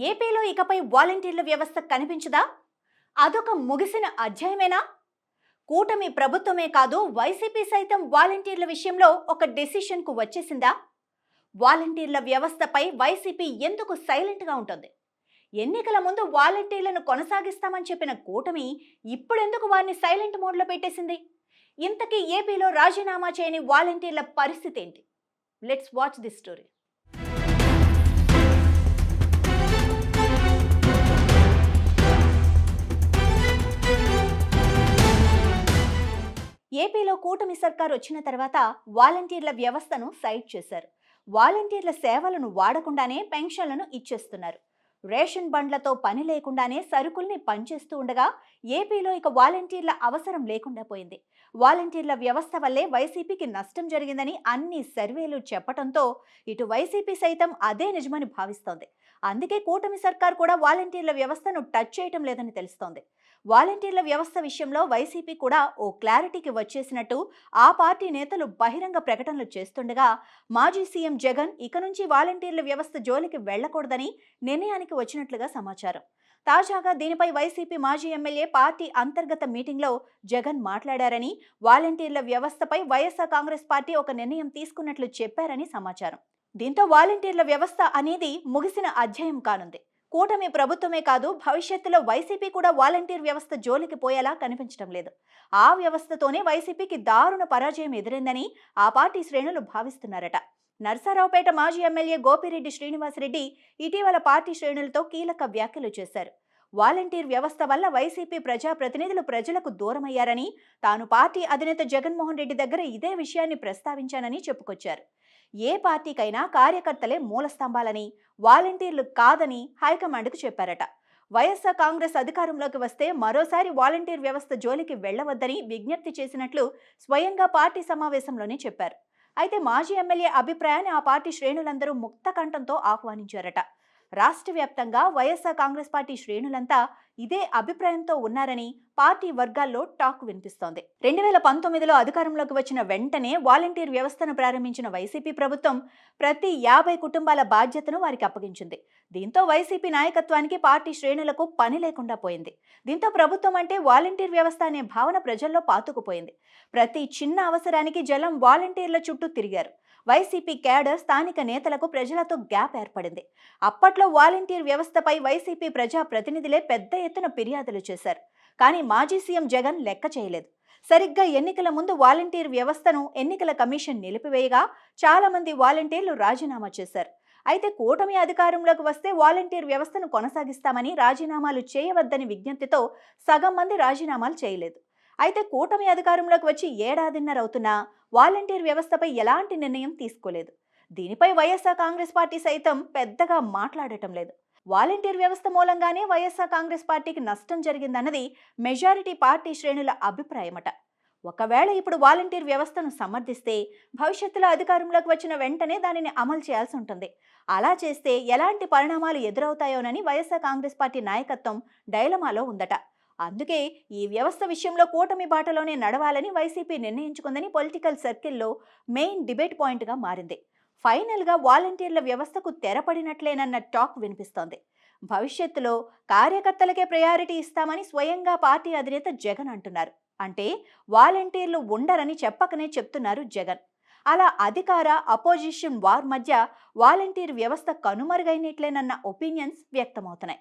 ఏపీలో ఇకపై వాలంటీర్ల వ్యవస్థ కనిపించదా? అదొక ముగిసిన అధ్యాయమేనా? కూటమి ప్రభుత్వమే కాదు, వైసీపీ సైతం వాలంటీర్ల విషయంలో ఒక డెసిషన్కు వచ్చేసిందా? వాలంటీర్ల వ్యవస్థపై వైసీపీ ఎందుకు సైలెంట్గా ఉంటుంది? ఎన్నికల ముందు వాలంటీర్లను కొనసాగిస్తామని చెప్పిన కూటమి ఇప్పుడెందుకు వారిని సైలెంట్ మోడ్లో పెట్టేసింది? ఇంతకీ ఏపీలో రాజీనామా చేయని వాలంటీర్ల పరిస్థితి ఏంటి? Let's watch this story. ఏపీలో కూటమి సర్కార్ వచ్చిన తర్వాత వాలంటీర్ల వ్యవస్థను సైడ్ చేశారు. వాలంటీర్ల సేవలను వాడకుండానే పెన్షన్లను ఇచ్చేస్తున్నారు. రేషన్ బండ్లతో పని లేకుండానే సరుకుల్ని పంచేస్తూ ఉండగా ఏపీలో ఇక వాలంటీర్ల అవసరం లేకుండా పోయింది. వాలంటీర్ల వ్యవస్థ వల్లే వైసీపీకి నష్టం జరిగిందని అన్ని సర్వేలు చెప్పడంతో ఇటు వైసీపీ సైతం అదే నిజమని భావిస్తోంది. అందుకే కూటమి సర్కార్ కూడా వాలంటీర్ల వ్యవస్థను టచ్ చేయటం లేదని తెలుస్తోంది. వాలంటీర్ల వ్యవస్థ విషయంలో వైసీపీ కూడా ఓ క్లారిటీకి వచ్చేసినట్టు ఆ పార్టీ నేతలు బహిరంగ ప్రకటనలు చేస్తుండగా మాజీ సీఎం జగన్ ఇక నుంచి వాలంటీర్ల వ్యవస్థ జోలికి వెళ్లకూడదని నిర్ణయానికి వచ్చినట్లుగా సమాచారం. తాజాగా దీనిపై వైసీపీ మాజీ ఎమ్మెల్యే పార్టీ అంతర్గత మీటింగ్లో జగన్ మాట్లాడారని, వాలంటీర్ల వ్యవస్థపై వైఎస్ఆర్ కాంగ్రెస్ పార్టీ ఒక నిర్ణయం తీసుకున్నట్లు చెప్పారని సమాచారం. దీంతో వాలంటీర్ల వ్యవస్థ అనేది ముగిసిన అధ్యాయం కానుంది. కూటమి ప్రభుత్వమే కాదు, భవిష్యత్తులో వైసీపీ కూడా వాలంటీర్ వ్యవస్థ జోలికి పోయేలా కనిపించడం లేదు. ఆ వ్యవస్థతోనే వైసీపీకి దారుణ పరాజయం ఎదురైందని ఆ పార్టీ శ్రేణులు భావిస్తున్నారట. నర్సారావుపేట మాజీ ఎమ్మెల్యే గోపిరెడ్డి శ్రీనివాసరెడ్డి ఇటీవల పార్టీ శ్రేణులతో కీలక వ్యాఖ్యలు చేశారు. వాలంటీర్ వ్యవస్థ వల్ల వైసీపీ ప్రజాప్రతినిధులు ప్రజలకు దూరమయ్యారని, తాను పార్టీ అధినేత జగన్మోహన్ రెడ్డి దగ్గర ఇదే విషయాన్ని ప్రస్తావించానని చెప్పుకొచ్చారు. ఏ పార్టీకైనా కార్యకర్తలే మూలస్తంభాలని, వాలంటీర్లు కాదని హైకమాండ్కు చెప్పారట. వైఎస్ఆర్ కాంగ్రెస్ అధికారంలోకి వస్తే మరోసారి వాలంటీర్ వ్యవస్థ జోలికి వెళ్లవద్దని విజ్ఞప్తి చేసినట్లు స్వయంగా పార్టీ సమావేశంలోనే చెప్పారు. అయితే మాజీ ఎమ్మెల్యే అభిప్రాయాన్ని ఆ పార్టీ శ్రేణులందరూ ముక్త కంఠంతో ఆహ్వానించారట. రాష్ట్ర వ్యాప్తంగా వైఎస్ఆర్ కాంగ్రెస్ పార్టీ శ్రేణులంతా ఇదే అభిప్రాయంతో ఉన్నారని పార్టీ వర్గాల్లో టాక్ వినిపిస్తోంది. 2019లో అధికారంలోకి వచ్చిన వెంటనే వాలంటీర్ వ్యవస్థను ప్రారంభించిన వైసీపీ ప్రభుత్వం ప్రతి 50 కుటుంబాల బాధ్యతను వారికి అప్పగించింది. దీంతో వైసీపీ నాయకత్వానికి పార్టీ శ్రేణులకు పని లేకుండా పోయింది. దీంతో ప్రభుత్వం అంటే వాలంటీర్ వ్యవస్థ అనే భావన ప్రజల్లో పాతుకుపోయింది. ప్రతి చిన్న అవసరానికి జలం వాలంటీర్ల చుట్టూ తిరిగారు. వైసీపీ క్యాడర్ స్థానిక నేతలకు ప్రజలతో గ్యాప్ ఏర్పడింది. అప్పట్లో వాలంటీర్ వ్యవస్థపై వైసీపీ ప్రజా ప్రతినిధులే పెద్ద ఎత్తున ఫిర్యాదులు చేశారు. కానీ మాజీ సీఎం జగన్ లెక్క చేయలేదు. సరిగ్గా ఎన్నికల ముందు వాలంటీర్ వ్యవస్థను ఎన్నికల కమిషన్ నిలిపివేయగా చాలా మంది వాలంటీర్లు రాజీనామా చేశారు. అయితే కూటమి అధికారంలోకి వస్తే వాలంటీర్ వ్యవస్థను కొనసాగిస్తామని రాజీనామాలు చేయవద్దని విజ్ఞప్తితో సగం మంది రాజీనామాలు చేయలేదు. అయితే కూటమి అధికారంలోకి వచ్చి ఏడాదిన్నర అవుతున్నా వాలంటీర్ వ్యవస్థపై ఎలాంటి నిర్ణయం తీసుకోలేదు. దీనిపై వైఎస్ఆర్ కాంగ్రెస్ పార్టీ సైతం పెద్దగా మాట్లాడటం లేదు. వాలంటీర్ వ్యవస్థ మూలంగానే వైఎస్ఆర్ కాంగ్రెస్ పార్టీకి నష్టం జరిగిందన్నది మెజారిటీ పార్టీ శ్రేణుల అభిప్రాయమట. ఒకవేళ ఇప్పుడు వాలంటీర్ వ్యవస్థను సమర్థిస్తే భవిష్యత్తులో అధికారంలోకి వచ్చిన వెంటనే దానిని అమలు చేయాల్సి ఉంటుంది. అలా చేస్తే ఎలాంటి పరిణామాలు ఎదురవుతాయోనని వైఎస్ఆర్ కాంగ్రెస్ పార్టీ నాయకత్వం డైలమాలో ఉందట. అందుకే ఈ వ్యవస్థ విషయంలో కూటమి బాటలోనే నడవాలని వైసీపీ నిర్ణయించుకుందని పొలిటికల్ సర్కిల్లో మెయిన్ డిబేట్ పాయింట్గా మారింది. ఫైనల్గా వాలంటీర్ల వ్యవస్థకు తెరపడినట్లేనన్న టాక్ వినిపిస్తోంది. భవిష్యత్తులో కార్యకర్తలకే ప్రయారిటీ ఇస్తామని స్వయంగా పార్టీ అధినేత జగన్ అంటున్నారు. అంటే వాలంటీర్లు ఉండరని చెప్పకనే చెప్తున్నారు జగన్. అలా అధికార అపోజిషన్ వార్ మధ్య వాలంటీర్ వ్యవస్థ కనుమరుగైనట్లేనన్న ఒపీనియన్స్ వ్యక్తమవుతున్నాయి.